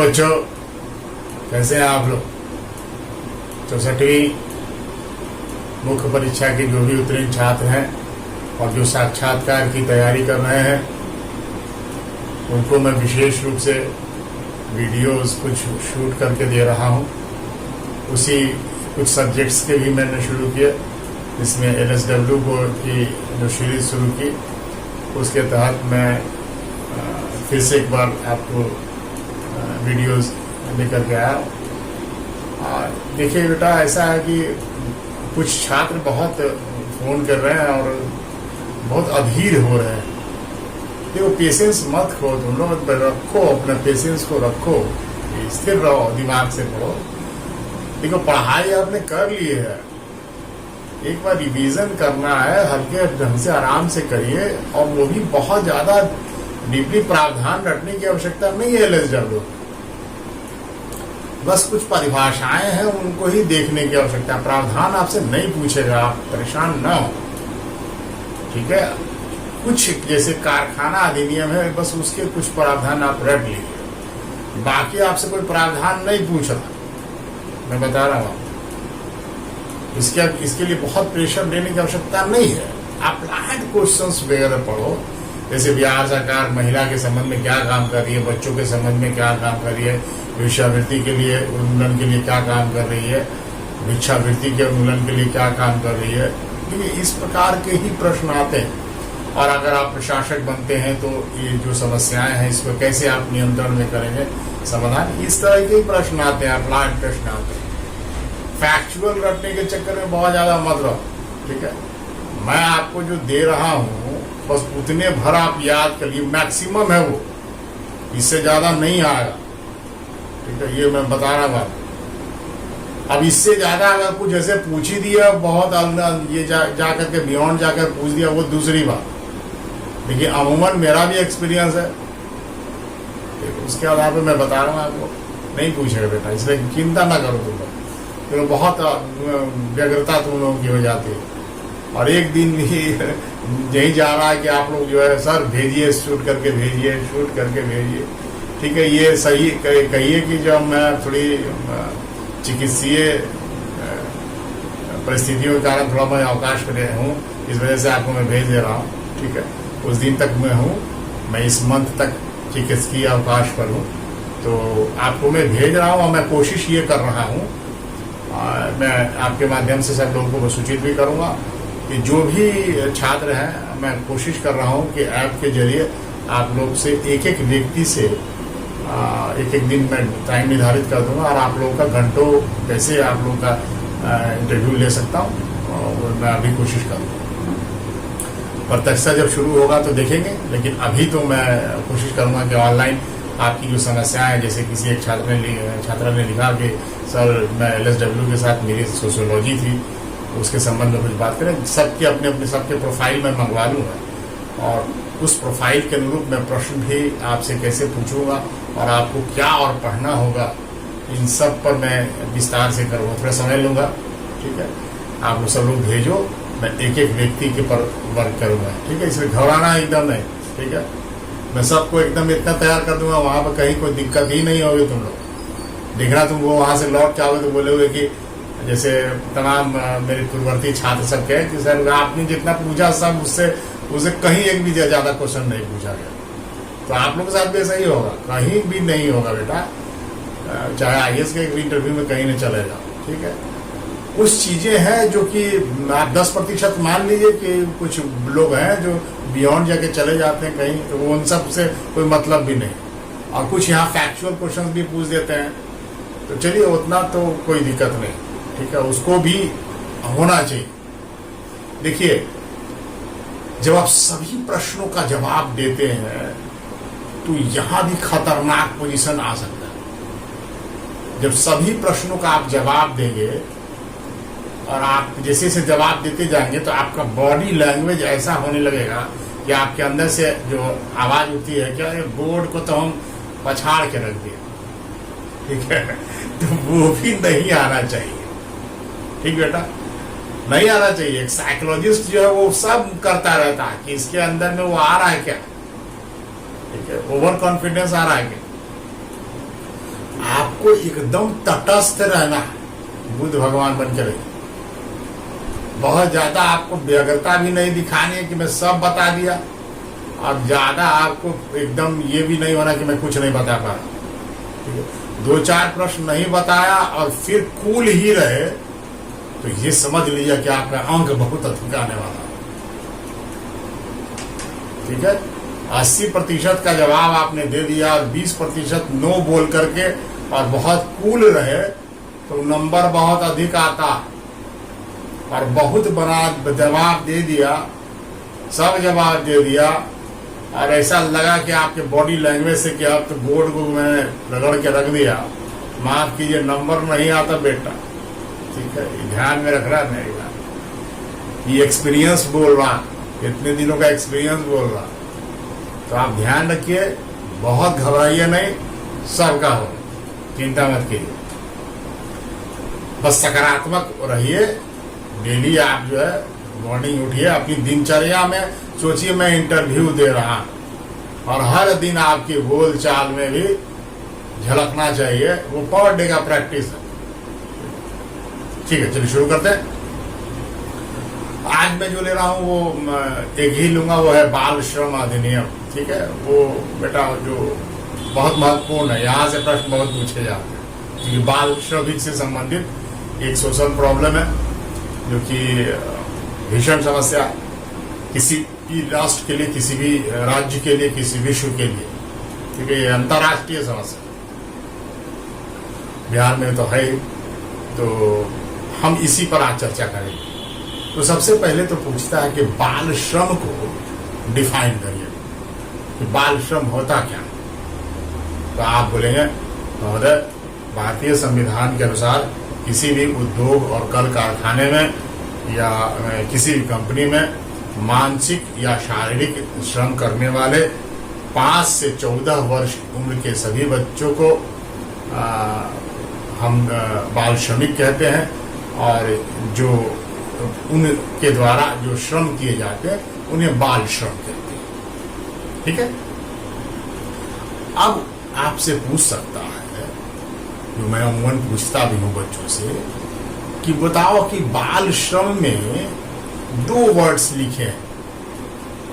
बच्चों, कैसे हैं आप लोग? 64वीं मुख्य परीक्षा के जो भी उत्तीर्ण छात्र हैं और जो साक्षात्कार की तैयारी कर रहे हैं, उनको मैं विशेष रूप से वीडियोस कुछ शूट करके दे रहा हूं। उसी कुछ सब्जेक्ट्स के भी मैंने शुरू किए, इसमें LSW को की जो सीरीज शुरू की, उसके तहत मैं फिर से एक बार आपको वीडियोस लेकर के आया। और देखिए बेटा, ऐसा है कि कुछ छात्र बहुत फ़ोन कर रहे हैं और बहुत अधीर हो रहे हैं। देखो, पेशेंस मत खो, तुम लोग रखो, अपने पेशेंस को रखो, स्थिर रहो, दिमाग से पढ़ो। देखो, पढ़ाई आपने कर ली है, एक बार रिवीजन करना है, हल्के ढंग से आराम से करिए, और वो भी बहुत ज़्यादा डीपली प्रावधान रखने की आवश्यकता नहीं है। LSW बस कुछ परिभाषाएं हैं, उनको ही देखने की आवश्यकता है। प्रावधान आपसे नहीं पूछेगा, आप परेशान न हो, ठीक है। कुछ जैसे कारखाना अधिनियम है, बस उसके कुछ प्रावधान आप रख लीजिए, बाकी आपसे कोई प्रावधान नहीं पूछ रहा, मैं बता रहा हूँ। इसके लिए बहुत प्रेशर देने की आवश्यकता नहीं है। आप अप्लाइड क्वेश्चंस वगैरह पढ़ो, जैसे बिहार सरकार महिला के संबंध में क्या काम कर रही है, बच्चों के संबंध में क्या काम कर रही है, भिक्षावृत्ति के लिए उन्मूलन के लिए क्या काम कर रही है, भिक्षावृत्ति के उन्मूलन के लिए क्या काम कर रही है। क्योंकि इस प्रकार के ही प्रश्न आते हैं। और अगर आप प्रशासक बनते हैं तो ये जो समस्याएं हैं, इसको कैसे आप नियंत्रण में करेंगे, समाधान, इस तरह के ही प्रश्न आते हैं, अप्लाइड प्रश्न आते हैं। फैक्चुअल रटने के चक्कर में बहुत ज्यादा मत रहो, ठीक है। मैं आपको जो दे रहा हूँ, बस उतने भर आप याद करिए, मैक्सिमम है वो, इससे ज्यादा नहीं आएगा, ठीक है। ये मैं बता रहा हूँ। अब इससे ज्यादा अगर कुछ ऐसे पूछ ही दिया, बहुत ये जा करके बियॉन्ड जाकर पूछ दिया, वो दूसरी बात। देखिए, अमूमन मेरा भी एक्सपीरियंस है, उसके आधार पर मैं बता रहा हूँ आपको, नहीं पूछेगा बेटा, इसलिए चिंता ना करो तुम लोग। तो बहुत व्यग्रता तुम लोगों की हो जाती है। और एक दिन भी यही जा रहा है कि आप लोग जो है, सर भेजिए, शूट करके भेजिए, शूट करके भेजिए, ठीक है। ये सही कहिए कि जब मैं थोड़ी चिकित्सीय परिस्थितियों के कारण थोड़ा मैं अवकाश पर हूँ, इस वजह से आपको मैं भेज दे रहा हूँ, ठीक है। उस दिन तक मैं हूँ, मैं इस मंथ तक चिकित्सकीय अवकाश पर हूँ, तो आपको मैं भेज रहा हूँ। और मैं कोशिश ये कर रहा हूँ, मैं आपके माध्यम से सब लोगों को सूचित भी करूँगा कि जो भी छात्र हैं, मैं कोशिश कर रहा हूँ कि ऐप के जरिए आप लोग से एक एक व्यक्ति से एक दिन मैं टाइम निर्धारित कर दूंगा, और आप लोगों का घंटों कैसे आप लोगों का इंटरव्यू ले सकता हूँ, और मैं अभी कोशिश करूँगा। प्रत्यक्षता जब शुरू होगा तो देखेंगे, लेकिन अभी तो मैं कोशिश करूँगा कि ऑनलाइन आपकी जो समस्याएं हैं, जैसे किसी एक छात्रा ने लिखा कि सर मैं LSW के साथ मेरी सोशियोलॉजी थी, उसके संबंध में कुछ बात करें। सबके अपने अपने सबके प्रोफाइल में मंगवा लूँगा, और उस प्रोफाइल के अनुरूप मैं प्रश्न भी आपसे कैसे पूछूंगा, और आपको क्या और पढ़ना होगा, इन सब पर मैं विस्तार से करूँगा, थोड़ा समय लूँगा, ठीक है। आप लोग सब लोग भेजो, मैं एक एक व्यक्ति के पर वर्क करूँगा, ठीक है। इसमें घबराना एकदम नहीं, ठीक है। मैं सबको एकदम इतना तैयार कर दूंगा, वहाँ पर कहीं कोई दिक्कत ही नहीं होगी। तुम लोग देखना, तुम वो वहाँ से लौट के आओगे तो बोलोगे कि जैसे तमाम मेरे पूर्ववर्ती छात्र सब कहे कि सर आपने जितना पूछा सब उससे कहीं एक भी ज़्यादा क्वेश्चन नहीं पूछा गया। तो आप लोग के साथ भी ऐसा ही होगा, कहीं भी नहीं होगा बेटा, चाहे IAS के इंटरव्यू में कहीं नहीं चलेगा, ठीक है। कुछ चीज़ें हैं जो कि आप 10% मान लीजिए कि कुछ लोग हैं जो बियॉन्ड जाके चले जाते हैं कहीं, तो वो उन सब से कोई मतलब भी नहीं, और कुछ यहाँ फैक्चुअल क्वेश्चंस भी पूछ देते हैं, तो चलिए उतना तो कोई दिक्कत नहीं, ठीक है, उसको भी होना चाहिए। देखिए, जब आप सभी प्रश्नों का जवाब देते हैं तो यहाँ भी खतरनाक पोजीशन आ सकता है। जब सभी प्रश्नों का आप जवाब देंगे और आप जैसे से जवाब देते जाएंगे, तो आपका बॉडी लैंग्वेज ऐसा होने लगेगा कि आपके अंदर से जो आवाज उठती है, क्या बोर्ड को तो हम पछाड़ के रख दिए, ठीक है, तो वो भी नहीं आना चाहिए, ठीक बेटा, नहीं आना चाहिए। एक साइकोलॉजिस्ट जो है वो सब करता रहता है कि इसके अंदर में वो आ रहा है क्या, ठीक है, ओवर कॉन्फिडेंस आ रहा है क्या। आपको एकदम तटस्थ रहना है, बुद्ध भगवान बन के रहिए। बहुत ज्यादा आपको व्यग्रता भी नहीं दिखानी है कि मैं सब बता दिया, और ज्यादा आपको एकदम ये भी नहीं होना कि मैं कुछ नहीं बता पा रहा। 2-4 प्रश्न नहीं बताया और फिर कूल ही रहे, तो ये समझ लीजिए कि आपका अंक बहुत अधिक आने वाला है। ठीक है, 80% का जवाब आपने दे दिया और 20% नो बोल करके और बहुत कूल रहे, तो नंबर बहुत अधिक आता। और बहुत बड़ा जवाब दे दिया, सब जवाब दे दिया, और ऐसा लगा कि आपके बॉडी लैंग्वेज से कि अब तो बोर्ड को मैंने रगड़ के रख दिया, माफ कीजिए नंबर नहीं आता बेटा। ठीक है, ध्यान में रख रहा है मेरी बात, ये एक्सपीरियंस बोल रहा, इतने दिनों का एक्सपीरियंस बोल रहा। तो आप ध्यान रखिए, बहुत घबराइए नहीं, सबका हो, चिंता मत कीजिए, बस सकारात्मक रहिए। डेली आप जो है मॉर्निंग उठिए, अपनी दिनचर्या में सोचिए मैं इंटरव्यू दे रहा हूं, और हर दिन आपकी बोल चाल में भी झलकना चाहिए, वो पर डे का प्रैक्टिस है। ठीक है, चलिए शुरू करते हैं। आज मैं जो ले रहा हूं वो एक ही लूंगा, वो है बाल श्रम अधिनियम। ठीक है, वो बेटा जो बहुत महत्वपूर्ण है, यहाँ से प्रश्न बहुत पूछे जाते हैं, क्योंकि बाल श्रमिक से संबंधित एक सोशल प्रॉब्लम है, जो कि भीषण समस्या किसी भी राष्ट्र के लिए, किसी भी राज्य के लिए, किसी विश्व के लिए। ठीक है, ये अंतर्राष्ट्रीय समस्या बिहार में तो है, तो हम इसी पर आज चर्चा करेंगे। तो सबसे पहले तो पूछता है कि बाल श्रम को डिफाइन करिए कि बाल श्रम होता क्या। तो आप बोलेंगे महोदय, भारतीय संविधान के अनुसार किसी भी उद्योग और कल कारखाने में या किसी भी कंपनी में मानसिक या शारीरिक श्रम करने वाले 5 से 14 वर्ष उम्र के सभी बच्चों को हम बाल श्रमिक कहते हैं, और जो उनके द्वारा जो श्रम किए जाते हैं उन्हें बाल श्रम कहते हैं। ठीक है, अब आपसे पूछ सकता है, जो मैं अमूमन पूछता भी हूं बच्चों से, कि बताओ कि बाल श्रम में 2 वर्ड्स लिखे हैं,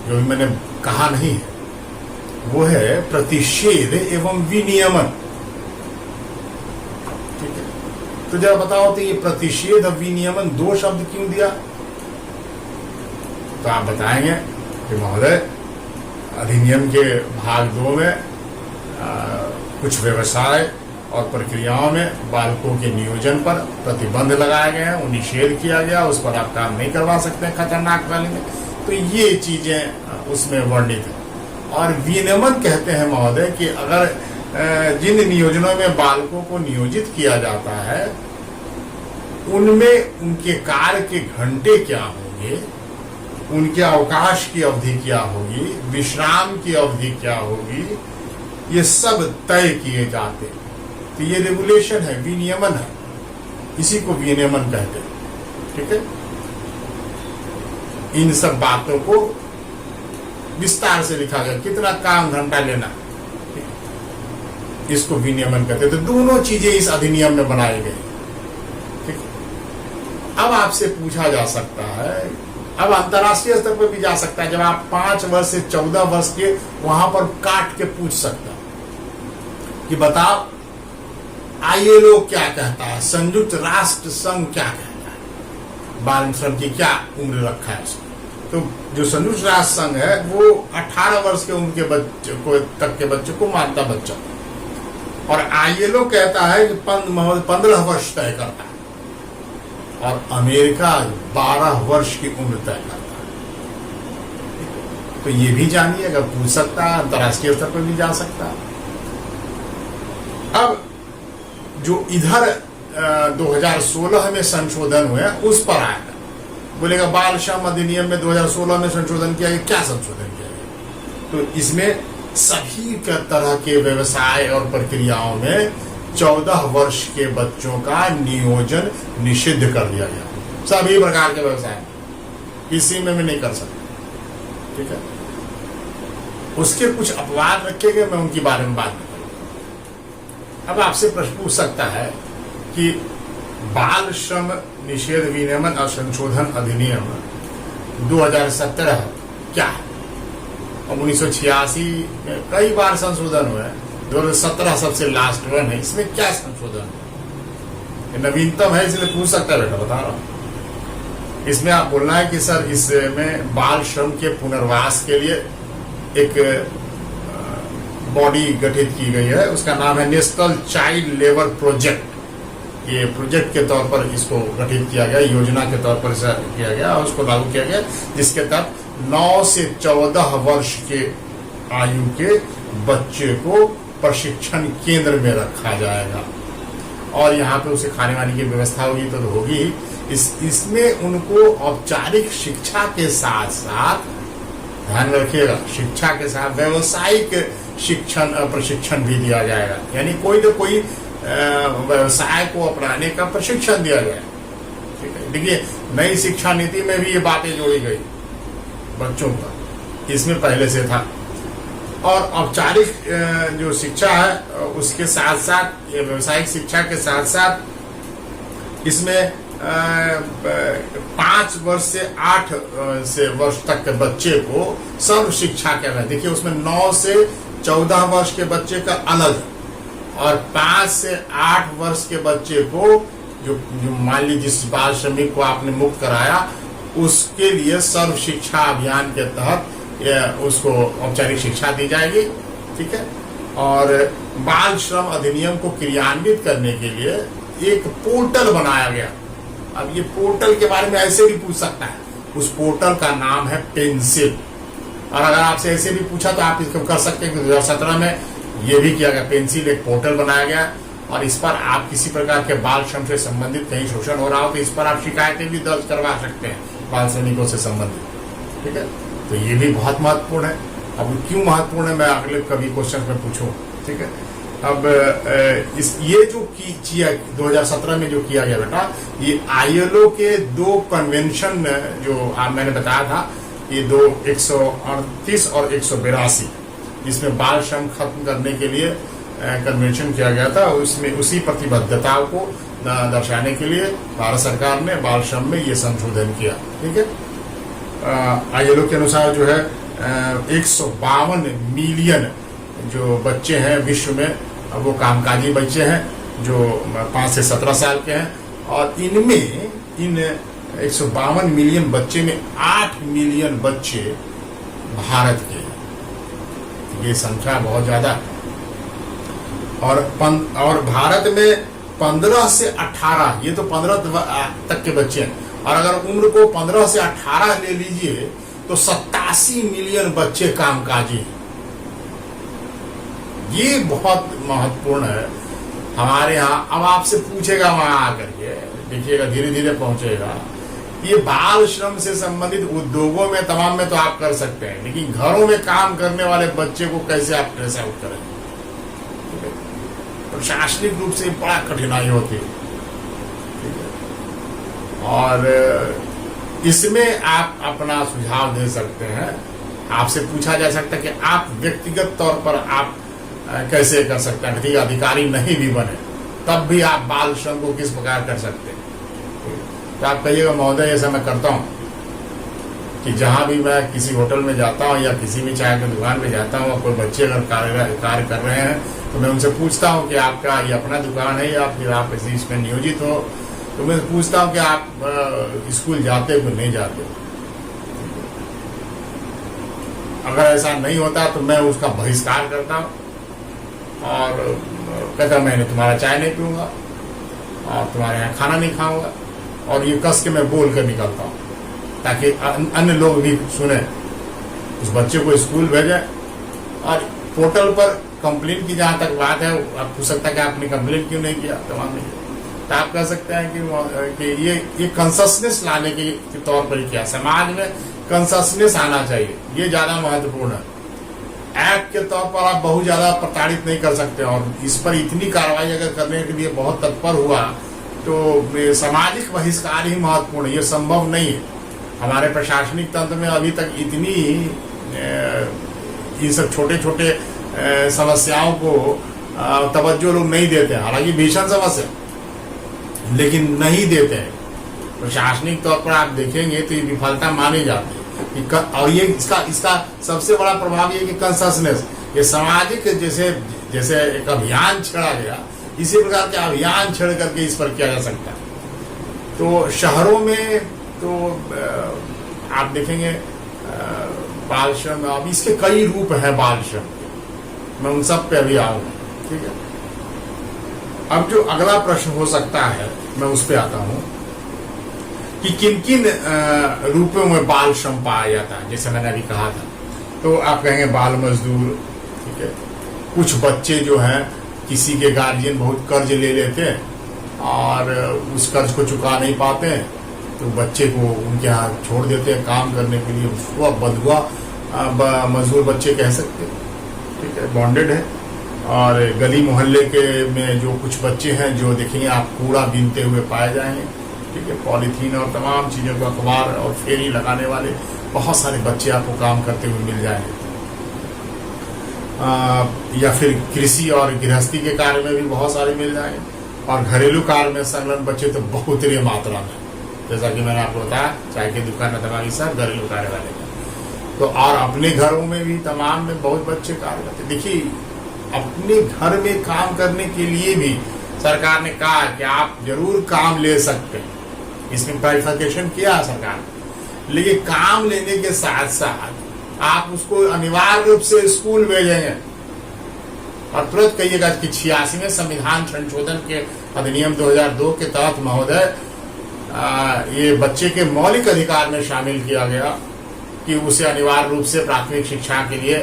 जो मैंने कहा नहीं है, वो है प्रतिषेध एवं विनियमन। ठीक है, तो जरा बताओ तो ये प्रतिषेध और विनियमन 2 शब्द क्यों दिया? तो आप बताएंगे कि महोदय, अधिनियम के भाग 2 में कुछ व्यवसाय और प्रक्रियाओं में बालकों के नियोजन पर प्रतिबंध लगाए गए हैं, निषेध किया गया, उस पर आप काम नहीं करवा सकते खतरनाक वाले में। तो ये चीजें उसमें वर्णित है। और विनियमन कहते हैं महोदय कि अगर जिन नियोजनों में बालकों को नियोजित किया जाता है, उनमें उनके कार्य के घंटे क्या होंगे, उनके अवकाश की अवधि क्या होगी, विश्राम की अवधि क्या होगी, ये सब तय किए जाते हैं। तो ये रेगुलेशन है, विनियमन है, इसी को विनियमन कहते हैं। ठीक है, इन सब बातों को विस्तार से लिखा गया, कितना काम घंटा लेना, इसको विनियमन कहते हैं। तो दोनों चीजें इस अधिनियम में बनाई गई। ठीक है, अब आपसे पूछा जा सकता है, अब अंतर्राष्ट्रीय स्तर पर भी जा सकता है, जब आप 5 वर्ष से 14 वर्ष के, वहां पर काट के पूछ सकता है कि बताओ ILO क्या कहता है, संयुक्त राष्ट्र संघ क्या कहता है, बाल श्रम की क्या उम्र रखा है उसको। तो जो संयुक्त राष्ट्र संघ है वो 18 वर्ष के उम्र के बच्चे को तक के बच्चों को मानता बच्चा, और ILO कहता है कि 15 वर्ष तय करता है, और अमेरिका 12 वर्ष की उम्र तय करता है। तो ये भी जानिए, अगर पूछ सकता है, अंतर्राष्ट्रीय स्तर पर भी जा सकता है। अब जो इधर 2016 में संशोधन हुए उस पर आएगा, बोलेगा बाल श्रम अधिनियम में 2016 में संशोधन किया गया, क्या संशोधन किया गया? तो इसमें सभी तरह के व्यवसाय और प्रक्रियाओं में 14 वर्ष के बच्चों का नियोजन निषिद्ध कर दिया गया, सभी प्रकार के व्यवसाय, किसी में भी नहीं कर सकते। ठीक है, उसके कुछ अपवाद रखे गए, मैं उनके बारे में बात नहीं करूंगा। अब आपसे प्रश्न पूछ सकता है कि बाल श्रम निषेध विनियमन और संशोधन अधिनियम 2017 क्या है? अब 1986 में कई बार संशोधन हुए हैं, 2017 सबसे लास्ट वन है। इसमें क्या संशोधन है? नवीनतम है, इसलिए पूछ सकता है बेटा, बता रहा हूं। इसमें आप बोलना है कि सर इसमें बाल श्रम के पुनर्वास के लिए एक बॉडी गठित की गई है, उसका नाम है नेशनल चाइल्ड लेबर प्रोजेक्ट। ये प्रोजेक्ट के तौर पर इसको गठित किया गया, योजना के तौर पर इसे किया गया और उसको लागू किया गया, जिसके तहत 9 से 14 वर्ष के आयु के बच्चे को प्रशिक्षण केंद्र में रखा जाएगा और यहाँ पे उसे खाने वाने की व्यवस्था होगी तो होगी ही। इसमें उनको औपचारिक शिक्षा के साथ साथ, ध्यान रखिएगा, शिक्षा के साथ व्यावसायिक शिक्षण प्रशिक्षण भी दिया जाएगा, यानी कोई न कोई व्यवसाय को अपनाने का प्रशिक्षण दिया जाएगा। ठीक है, देखिए नई शिक्षा नीति में भी ये बातें जोड़ी गई बच्चों का, इसमें पहले से था। और औपचारिक जो शिक्षा है उसके साथ साथ, व्यावसायिक शिक्षा के साथ साथ इसमें 5 वर्ष से 8 से वर्ष तक के बच्चे को सर्व शिक्षा के में, देखिए उसमें 9 से 14 वर्ष के बच्चे का अलग और 5 से 8 वर्ष के बच्चे को जो मान लीजिए जिस बाल श्रमिक को आपने मुक्त कराया उसके लिए सर्व शिक्षा अभियान के तहत उसको औपचारिक शिक्षा दी जाएगी। ठीक है, और बाल श्रम अधिनियम को क्रियान्वित करने के लिए एक पोर्टल बनाया गया। अब ये पोर्टल के बारे में ऐसे भी पूछ सकता है, उस पोर्टल का नाम है पेंसिल। और अगर आपसे ऐसे भी पूछा तो आप इसको कर सकते हैं कि 2017 में ये भी किया गया, पेंसिल एक पोर्टल बनाया गया और इस पर आप किसी प्रकार के बाल श्रम से संबंधित कहीं शोषण हो रहा हो तो इस पर आप शिकायतें भी दर्ज करवा सकते हैं बाल श्रमिकों से संबंधित। ठीक है, तो ये भी बहुत महत्वपूर्ण है। अब क्यों महत्वपूर्ण है मैं अगले कभी क्वेश्चन में पूछूं। ठीक है, अब ये जो 2017 में जो किया गया बेटा, ये ILO के 2 कन्वेंशन जो मैंने बताया था, ये 138 और 182, जिसमें बाल श्रम खत्म करने के लिए कन्वेंशन किया गया था, उसमें उसी प्रतिबद्धता को दर्शाने के लिए भारत सरकार ने बाल श्रम में ये संशोधन किया। ठीक है, ILO के अनुसार जो है 152 मिलियन जो बच्चे हैं विश्व में, वो कामकाजी बच्चे हैं जो 5 से 17 साल के हैं और इनमें इन 152 मिलियन बच्चे में 8 मिलियन बच्चे भारत के हैं। ये संख्या बहुत ज्यादा है। और भारत में 15 से 18, ये तो 15 तक के बच्चे हैं, और अगर उम्र को 15 से 18 ले लीजिए तो 87 मिलियन बच्चे कामकाजी हैं। ये बहुत महत्वपूर्ण है हमारे यहाँ। अब आपसे पूछेगा वहां आकर के, देखिएगा धीरे धीरे पहुंचेगा, ये बाल श्रम से संबंधित उद्योगों में तमाम में तो आप कर सकते हैं, लेकिन घरों में काम करने वाले बच्चे को कैसे आप ट्रेस आउट करेंगे? प्रशासनिक रूप से बड़ा कठिनाई होती है। और इसमें आप अपना सुझाव दे सकते हैं। आपसे पूछा जा सकता है कि आप व्यक्तिगत तौर पर आप कैसे कर सकते हैं, ठीक है, अधिकारी नहीं भी बने तब भी आप बाल श्रम को किस प्रकार कर सकते हैं। तो आप कहिएगा महोदय ऐसा मैं करता हूँ कि जहां भी मैं किसी होटल में जाता हूँ या किसी भी चाय की दुकान में जाता हूँ और कोई बच्चे अगर कार्य कर रहे हैं तो मैं उनसे पूछता हूँ कि आपका ये अपना दुकान है या फिर आप इसी इसमें नियोजित हो, तो मैं पूछता हूँ कि आप स्कूल जाते हो नहीं जाते हो। अगर ऐसा नहीं होता तो मैं उसका बहिष्कार करता हूँ और कहता मैं तुम्हारा चाय नहीं पीऊंगा और तुम्हारे यहाँ खाना नहीं खाऊंगा, और ये कस के मैं बोल कर निकलता हूँ ताकि अन्य लोग भी सुने, उस बच्चे को स्कूल भेजें। और पोर्टल पर कंप्लेन की जहां तक बात है, आप पूछ सकता है कि आपने कंप्लेन क्यों नहीं किया, तमाम नहीं किया, तो आप कह सकते हैं कि ये कंससनेस लाने के तौर पर किया। समाज में कंससनेस आना चाहिए, ये ज्यादा महत्वपूर्ण है। एक्ट के तौर पर आप बहुत ज्यादा प्रताड़ित नहीं कर सकते, और इस पर इतनी कार्रवाई अगर करने के लिए बहुत तत्पर हुआ तो सामाजिक बहिष्कार ही महत्वपूर्ण है। ये संभव नहीं है। हमारे प्रशासनिक तंत्र में अभी तक इतनी इन सब छोटे छोटे समस्याओं को तवज्जो लोग नहीं देते हैं। हालांकि भीषण समस्या, लेकिन नहीं देते हैं। प्रशासनिक तौर पर आप देखेंगे तो ये विफलता मानी जाती है। और ये इसका सबसे बड़ा प्रभाव ये कि कंसंसनेस, ये सामाजिक जैसे जैसे एक अभियान छेड़ा गया, इसी प्रकार के अभियान छेड़ करके इस पर किया जा सकता है। तो शहरों में तो आप देखेंगे बाल श्रम, अब इसके कई रूप हैं बाल श्रम के, मैं उन सब पे अभी आऊंगा, ठीक है। अब जो अगला प्रश्न हो सकता है मैं उस पे आता हूं कि किन किन रूपों में बाल श्रम पाया जाता है। जैसे मैंने अभी कहा था, तो आप कहेंगे बाल मजदूर, ठीक है। कुछ बच्चे जो हैं किसी के गार्जियन बहुत कर्ज ले लेते हैं और उस कर्ज को चुका नहीं पाते हैं, तो बच्चे को उनके यहाँ छोड़ देते हैं काम करने के लिए, उसको बंधुआ मजदूर बच्चे कह सकते हैं, ठीक है, बॉन्डेड है। और गली मोहल्ले के में जो कुछ बच्चे हैं जो देखेंगे आप कूड़ा बीनते हुए पाए जाएंगे, ठीक है, पॉलीथीन और तमाम चीज़ों को, अखबार और फेरी लगाने वाले बहुत सारे बच्चे आपको काम करते हुए मिल जाएंगे। या फिर कृषि और गृहस्थी के कार्य में भी बहुत सारे मिल जाएंगे, और घरेलू कार्य में संलग्न बच्चे तो बहुत ही मात्रा में, जैसा कि मैंने आपको बताया, चाय की दुकान तमाम सब घरेलू कार्य वाले। तो और अपने घरों में भी तमाम में बहुत बच्चे कार्य करते। देखिए, अपने घर में काम करने के लिए भी सरकार ने कहा कि आप जरूर काम ले सकते हैं, इसमें क्लैरिफिकेशन किया सरकार ने। लेकिन काम लेने के साथ साथ आप उसको अनिवार्य रूप से स्कूल भेजेंगे। और तुरंत कहिएगा कि 86वें संविधान संशोधन के अधिनियम 2002 के तहत महोदय ये बच्चे के मौलिक अधिकार में शामिल किया गया कि उसे अनिवार्य रूप से प्राथमिक शिक्षा के लिए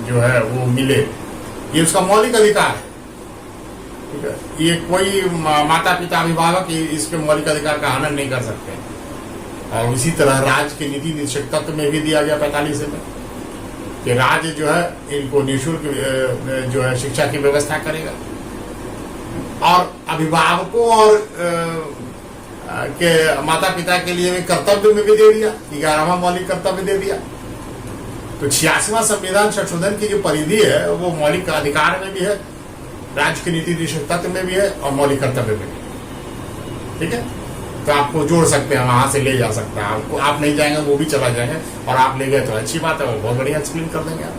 जो है वो मिले। ये उसका मौलिक अधिकार है, ठीक है। ये कोई माता पिता अभिभावक इसके मौलिक अधिकार का हनन नहीं कर सकते। और इसी तरह राज्य के नीति निदेशक तत्व में भी दिया गया 45 में कि राज्य जो है इनको निःशुल्क जो है शिक्षा की व्यवस्था करेगा। और अभिभावकों और के माता पिता के लिए भी कर्तव्य में भी दे दिया, 11वां मौलिक कर्तव्य दे दिया। तो 86वां संविधान संशोधन की जो परिधि है वो मौलिक अधिकार में भी है, राज्य के नीति निदेशक तत्व में भी है और मौलिक कर्तव्य में भी, ठीक है। तो आपको जोड़ सकते हैं, वहां से ले जा सकता है आपको। आप नहीं जाएंगे वो भी चला जाएंगे, और आप ले गए तो अच्छी बात है, वो बहुत बढ़िया एक्सप्लेन कर देंगे आप।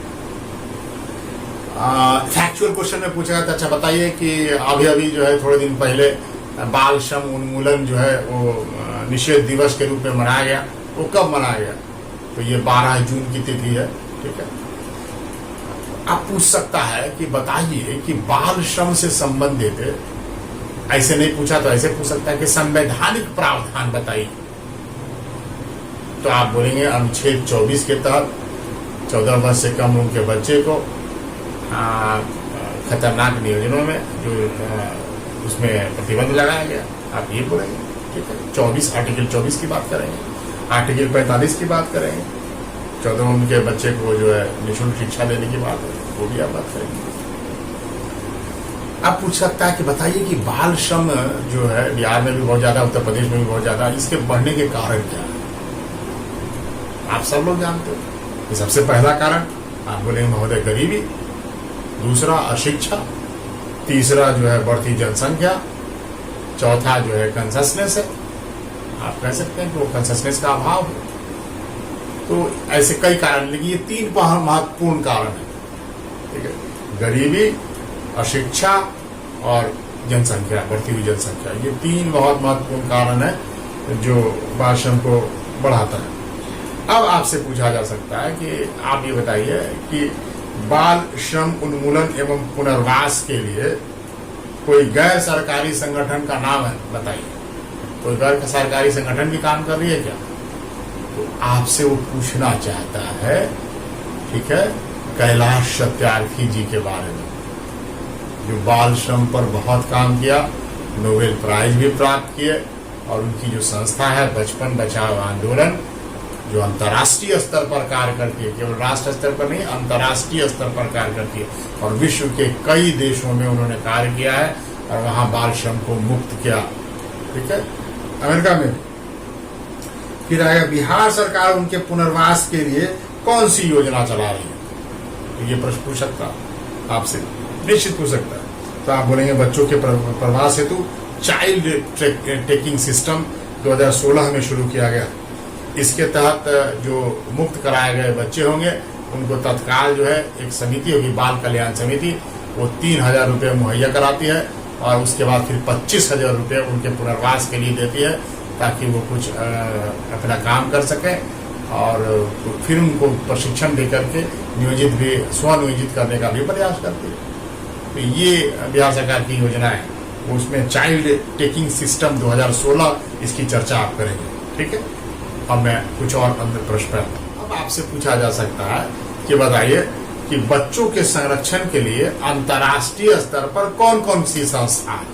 फैक्चुअल क्वेश्चन में पूछा था, अच्छा बताइए कि अभी अभी जो है थोड़े दिन पहले बाल श्रम उन्मूलन जो है वो निषेध दिवस के रूप में मनाया गया। वो कब मनाया गया? तो ये 12 जून की तिथि है, ठीक है। आप पूछ सकता है कि बताइए कि बाल श्रम से संबंधित, ऐसे नहीं पूछा तो ऐसे पूछ सकता है कि संवैधानिक प्रावधान बताइए। तो आप बोलेंगे अनुच्छेद 24 के तहत 14 वर्ष से कम उम्र के बच्चे को खतरनाक नियोजनों में जो उसमें प्रतिबंध लगाया गया, आप ये बोलेंगे, ठीक है। 24 आर्टिकल 24 की बात करेंगे, आर्टिकल 45 की बात करेंगे, 14 उम्र के बच्चे को जो है निःशुल्क शिक्षा देने की बात है, वो भी आप बात करेंगे। आप पूछ सकता है कि बताइए कि बाल श्रम जो है बिहार में भी बहुत ज्यादा, उत्तर प्रदेश में भी बहुत ज्यादा, इसके बढ़ने के कारण क्या है? आप सब लोग जानते हो कि सबसे पहला कारण आप बोलेंगे महोदय गरीबी, दूसरा अशिक्षा, तीसरा जो है बढ़ती जनसंख्या, चौथा जो है कंसंसनेस है। आप कह सकते हैं कि वो कंसंसनेस का अभाव है। तो ऐसे कई कारण, लेकिन ये 3 महत्वपूर्ण कारण है, ठीक है। गरीबी, अशिक्षा और जनसंख्या, बढ़ती हुई जनसंख्या, ये 3 बहुत महत्वपूर्ण कारण है जो बाल श्रम को बढ़ाता है। अब आपसे पूछा जा सकता है कि आप ये बताइए कि बाल श्रम उन्मूलन एवं पुनर्वास के लिए कोई गैर सरकारी संगठन का नाम है, बताइए। कोई गैर सरकारी संगठन भी काम कर रही है क्या? तो आपसे वो पूछना चाहता है, ठीक है, कैलाश सत्यार्थी जी के बारे में, जो बाल श्रम पर बहुत काम किया, नोबेल प्राइज भी प्राप्त किए, और उनकी जो संस्था है बचपन बचाओ आंदोलन, जो अंतर्राष्ट्रीय स्तर पर कार्य करती है, केवल राष्ट्र स्तर पर नहीं, अंतर्राष्ट्रीय स्तर पर कार्य करती है, और विश्व के कई देशों में उन्होंने कार्य किया है और वहां बाल श्रम को मुक्त किया, ठीक है, अमेरिका में। फिर आएगा बिहार सरकार उनके पुनर्वास के लिए कौन सी योजना चला रही है, तो ये प्रश्न पूछ सकता। आपसे निश्चित पूछ सकता है। तो आप बोलेंगे बच्चों के प्रवास हेतु चाइल्ड टेकिंग सिस्टम 2016 में शुरू किया गया। इसके तहत जो मुक्त कराए गए बच्चे होंगे उनको तत्काल जो है एक समिति होगी, बाल कल्याण समिति, वो 3,000 रुपये मुहैया कराती है और उसके बाद फिर 25,000 रुपये उनके पुनर्वास के लिए देती है ताकि वो कुछ अपना काम कर सकें और फिर उनको प्रशिक्षण दे करके स्वनियोजित करने का भी प्रयास करती है। तो ये बिहार सरकार की योजना है, उसमें चाइल्ड टेकिंग सिस्टम 2016 इसकी चर्चा आप करेंगे। ठीक है, अब मैं कुछ और अंदर प्रश्न अब आपसे पूछा जा सकता है कि बताइए कि बच्चों के संरक्षण के लिए अंतर्राष्ट्रीय स्तर पर कौन कौन सी संस्था है।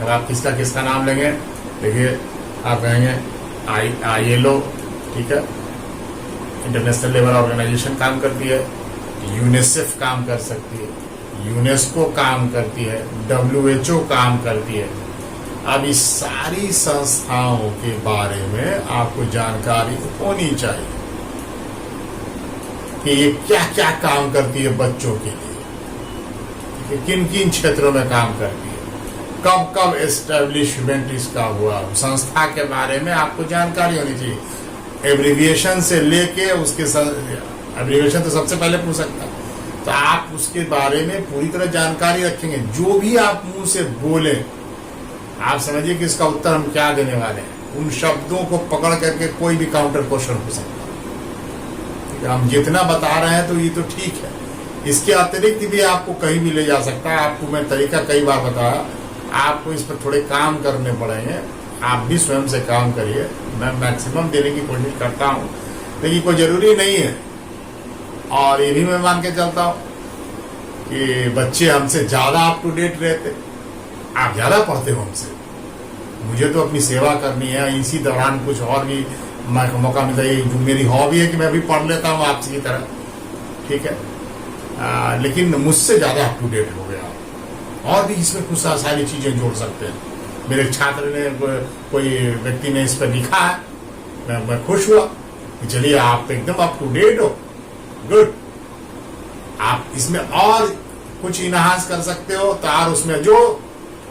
अब आप किसका किसका नाम लेंगे, देखिए आप कहेंगे ILO, ठीक है, इंटरनेशनल लेबर ऑर्गेनाइजेशन काम करती है, यूनिसेफ काम कर सकती है, यूनेस्को काम करती है, WHO काम करती है। अब इस सारी संस्थाओं के बारे में आपको जानकारी होनी चाहिए कि ये क्या क्या काम करती है बच्चों के लिए, किन किन क्षेत्रों में काम करती है, कब कब एस्टेब्लिशमेंट इसका हुआ, संस्था के बारे में आपको जानकारी होनी चाहिए। एब्रिविएशन से लेके उसके एब्रिविएशन तो सबसे पहले पूछ सकता है, तो आप उसके बारे में पूरी तरह जानकारी रखेंगे। जो भी आप मुंह से बोले आप समझिए कि इसका उत्तर हम क्या देने वाले हैं। उन शब्दों को पकड़ करके कोई भी काउंटर क्वेश्चन हो सकता है। हम जितना बता रहे हैं तो ये तो ठीक है, इसके अतिरिक्त भी आपको कहीं भी ले जा सकता है। आपको मैं तरीका कई बार बताया, आपको इस पर थोड़े काम करने पड़ेंगे। आप भी स्वयं से काम करिए, मैं मैक्सिमम देने की कोशिश करता हूँ, लेकिन कोई जरूरी नहीं है। और ये भी मैं मान के चलता हूँ कि बच्चे हमसे ज्यादा अप टू डेट रहते, आप ज्यादा पढ़ते हो हमसे। मुझे तो अपनी सेवा करनी है, इसी दौरान कुछ और भी मौका मिलता है। जो मेरी हॉबी है कि मैं भी पढ़ लेता हूँ आपसे की तरह, ठीक है, लेकिन मुझसे ज्यादा अप टू डेट हो गया। और भी इसमें कुछ सारी चीजें जोड़ सकते हैं। मेरे छात्र ने कोई व्यक्ति ने इस पर लिखा है, मैं खुश हुआ कि चलिए आप एकदम अप टू डेट हो, गुड। आप इसमें और कुछ इनहांस कर सकते हो तो और उसमें जो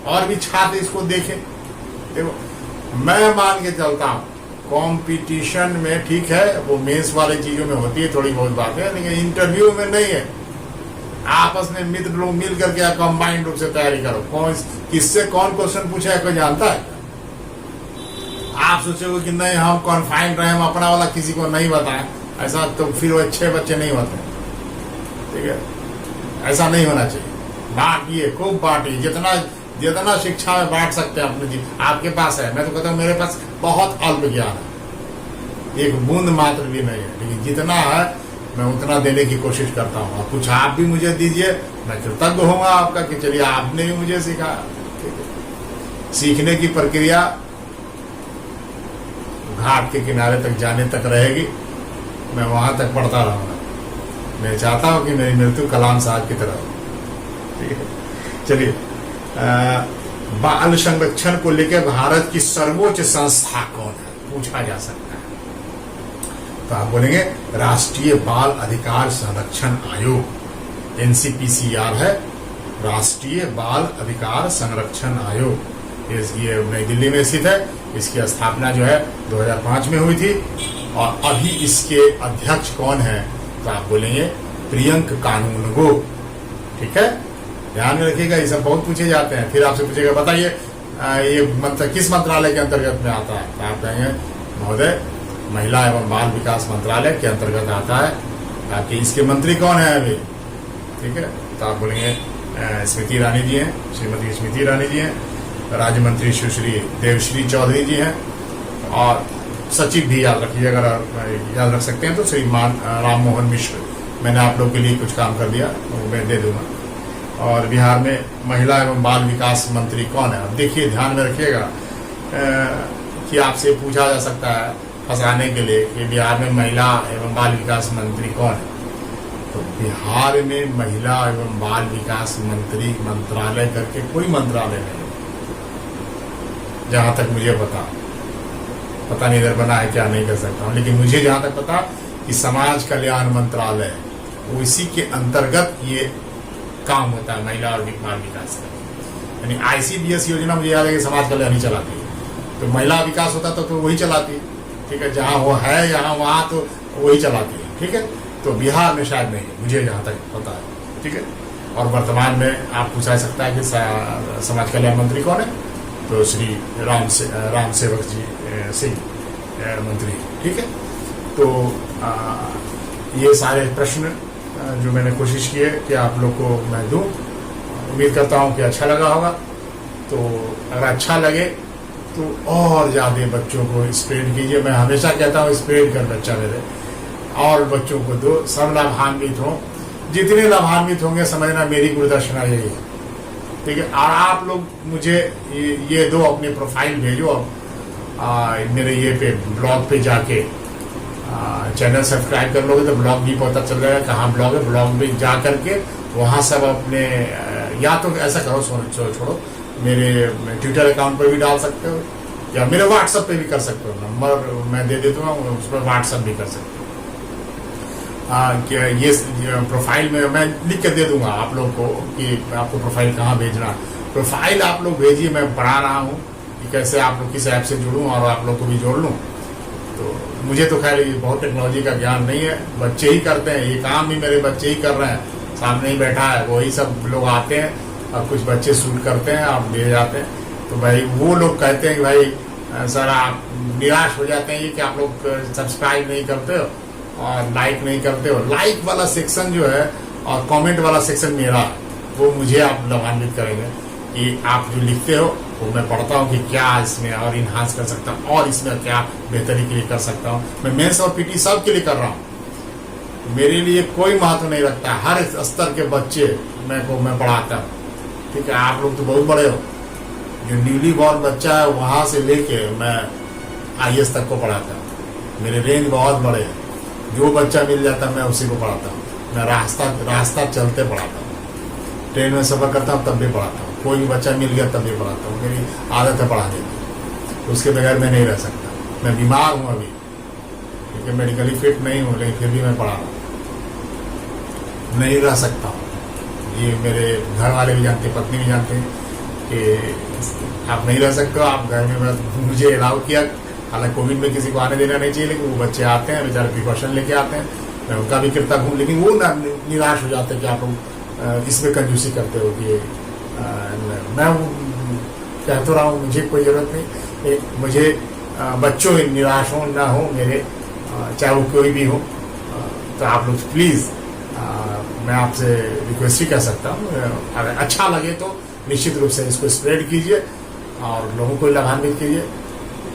और भी छात्र इसको देखें। देखो मैं मान के चलता हूं कंपटीशन में ठीक है, वो मेंस वाले चीजों में होती है थोड़ी बहुत बातें, लेकिन इंटरव्यू में नहीं है। आपस में मित्र लोग मिल करके कंबाइंड रूप से तैयारी करो। कौन किससे कौन क्वेश्चन पूछा है कोई जानता है? आप सोचोगे कि नहीं हम कॉन्फाइंड रहे, हम अपना वाला किसी को नहीं बताएं, ऐसा तो फिर वो अच्छे बच्चे नहीं होते। ठीक है, ऐसा नहीं होना चाहिए। बांटिए, खूब बांटिए, जितना शिक्षा में बांट सकते हैं अपने आपके पास है। मैं तो कहता हूँ मेरे पास बहुत अल्प ज्ञान है, एक बूंद मात्र भी नहीं है, लेकिन जितना है मैं उतना देने की कोशिश करता हूँ। और कुछ आप भी मुझे दीजिए, मैं कृतज्ञ होऊंगा आपका कि चलिए आपने भी मुझे सिखाया। सीखने की प्रक्रिया घाट के किनारे तक जाने तक रहेगी, मैं वहां तक पढ़ता रहूंगा। मैं चाहता हूं कि मेरी मृत्यु कलाम साहब की तरह हो। ठीक है, चलिए बाल संरक्षण को लेकर भारत की सर्वोच्च संस्था कौन है, पूछा जा सकता है। तो आप बोलेंगे राष्ट्रीय बाल अधिकार संरक्षण आयोग, NCPCR है, राष्ट्रीय बाल अधिकार संरक्षण आयोग। ये नई दिल्ली में स्थित है। इसकी स्थापना जो है 2005 में हुई थी। और अभी इसके अध्यक्ष कौन है, तो आप बोलेंगे प्रियंक कानूनगो। ठीक है, ध्यान में रखिएगा, ये सब बहुत पूछे जाते हैं। फिर आपसे पूछेगा बताइए ये किस मंत्रालय के अंतर्गत में आता है, तो आप कहेंगे महोदय महिला एवं बाल विकास मंत्रालय के अंतर्गत आता है। ताकि इसके मंत्री कौन है अभी, ठीक है, तो आप बोलेंगे स्मृति ईरानी जी हैं, श्रीमती स्मृति ईरानी जी हैं, राज्य मंत्री सुश्री देवश्री चौधरी जी हैं, और सचिव भी याद रखिए, अगर याद रख सकते हैं तो श्रीमान राम मोहन मिश्र। मैंने आप लोग के लिए कुछ काम कर दिया, वो मैं दे दूंगा। और बिहार में महिला एवं बाल विकास मंत्री कौन है, अब देखिए ध्यान में रखिएगा कि आपसे पूछा जा सकता है फंसाने के लिए कि बिहार में महिला एवं बाल विकास मंत्री कौन है। तो बिहार में महिला एवं बाल विकास मंत्री मंत्रालय करके कोई मंत्रालय नहीं, जहां तक मुझे पता नहीं इधर बना है क्या, नहीं कर सकता हूं, लेकिन मुझे जहां तक पता कि समाज कल्याण मंत्रालय उसी के अंतर्गत ये काम होता है महिला और बाल विकास का। यानी ICDS योजना मुझे याद है कि समाज कल्याण ही चलाती है, तो महिला विकास होता तो वही चलाती है, ठीक है, जहाँ वो है यहाँ वहाँ तो वही चलाती है, ठीक है। तो बिहार में शायद नहीं, मुझे जहाँ तक पता है, ठीक है। और वर्तमान में आप पूछा सकता है कि समाज कल्याण मंत्री कौन है, तो श्री राम सेवक जी सिंह मंत्री, ठीक है। तो ये सारे प्रश्न जो मैंने कोशिश की है कि आप लोग को मैं दूं, उम्मीद करता हूं कि अच्छा लगा होगा। तो अगर अच्छा लगे तो और ज़्यादा बच्चों को स्प्रेड कीजिए। मैं हमेशा कहता हूँ स्प्रेड कर बच्चा मेरे, और बच्चों को दो, सब लाभान्वित हों। जितने लाभान्वित होंगे समझना मेरी गुरुदक्षिणा यही है, ठीक है। और आप लोग मुझे ये दो अपने प्रोफाइल भेजो, मेरे ये पे ब्लॉग पे जाके चैनल सब्सक्राइब कर लोगे तो ब्लॉग भी पता चल जाएगा कहाँ ब्लॉग है। ब्लॉग में जा करके वहाँ सब अपने, या तो ऐसा करो छोड़ो, मेरे ट्विटर अकाउंट पर भी डाल सकते हो, या मेरे व्हाट्सएप पे भी कर सकते हो। नंबर मैं दे देता हूँ, उस पर व्हाट्सएप भी कर सकते हो। ये प्रोफाइल में मैं लिख कर दे दूंगा आप लोग को कि आपको प्रोफाइल कहाँ भेजना। प्रोफाइल आप लोग भेजिए, मैं पढ़ा रहा हूँ कि कैसे आप लोग किस ऐप से जुड़ूं और आप लोग को भी जोड़ लूँ। तो मुझे तो खैर ये बहुत टेक्नोलॉजी का ज्ञान नहीं है, बच्चे ही करते हैं, ये काम भी मेरे बच्चे ही कर रहे हैं, सामने ही बैठा है, वही सब लोग आते हैं और कुछ बच्चे शूट करते हैं, आप ले जाते हैं। तो भाई वो लोग कहते हैं कि भाई सर आप निराश हो जाते हैं कि आप लोग सब्सक्राइब नहीं करते हो और लाइक नहीं करते हो। लाइक वाला सेक्शन जो है और कमेंट वाला सेक्शन मेरा है, वो मुझे आप लाभान्वित करेंगे कि आप जो लिखते हो वो मैं पढ़ता हूँ कि क्या इसमें और इन्हांस कर सकता हूँ और इसमें क्या बेहतरी के लिए कर सकता हूँ। मैं मेंस और PT सब के लिए कर रहा हूँ, मेरे लिए कोई महत्व नहीं रखता। हर स्तर के बच्चे मैं पढ़ाता हूँ, ठीक है। आप लोग तो बहुत बड़े हो, जो न्यूली बॉर्न बच्चा है वहाँ से लेके मैं IAS तक को पढ़ाता हूँ। मेरे रेंज बहुत बड़े हैं, जो बच्चा मिल जाता है मैं उसी को पढ़ाता हूँ। मैं रास्ता चलते पढ़ाता हूँ, ट्रेन में सफ़र करता हूँ तब भी पढ़ाता हूँ, कोई भी बच्चा मिल गया तब भी पढ़ाता हूँ। मेरी आदत है पढ़ाने की, उसके बगैर मैं नहीं रह सकता। मैं बीमार हूँ अभी, क्योंकि मेडिकली फिट नहीं हूँ, लेकिन फिर भी मैं पढ़ा रहा हूँ, नहीं रह सकता हूँ। ये मेरे घर वाले भी जानते हैं, पत्नी भी जानते हैं कि आप नहीं रह सकते हो, आप घर में मुझे अलाउ किया। हालांकि कोविड में किसी को आने देना नहीं चाहिए, लेकिन वो बच्चे आते हैं, बेचारे प्रिकॉशन लेके आते हैं, मैं उनका भी कृतज्ञ हूँ। लेकिन वो निराश हो जाते हैं कि आप लोग इसमें कंजूसी करते हो कि मैं कह तो रहा हूँ मुझे कोई ज़रूरत नहीं, मुझे बच्चों निराश हो ना हो मेरे, चाहे वो कोई भी हो। तो आप लोग प्लीज़, मैं आपसे रिक्वेस्ट ही कर सकता हूँ, अगर अच्छा लगे तो निश्चित रूप से इसको स्प्रेड कीजिए और लोगों को लाभान्वित कीजिए।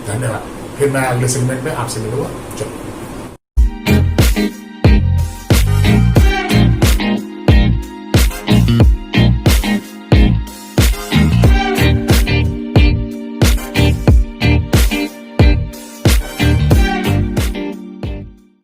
धन्यवाद। फिर मैं अगले सेगमेंट में आपसे मिलूंगा। चलो।